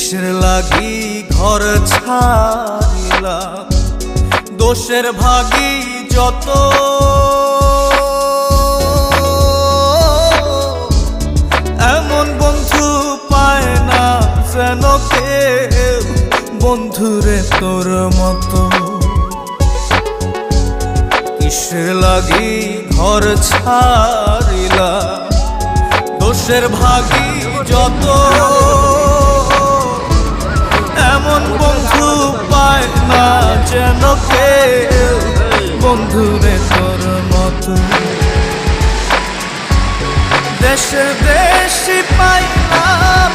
কিসের লাগি ঘর ছাড়িলাম, দোষের ভাগী যত, এমন বন্ধু পায় না যেন কেউ, বন্ধুরে তোর মতো। কিসের লাগি ঘর ছাড়িলাম, দোষের ভাগী যত, এমন বন্ধু পায় না যেন কেউ, বন্ধুরে তোর মতো। দেশে দেশে পাইলাম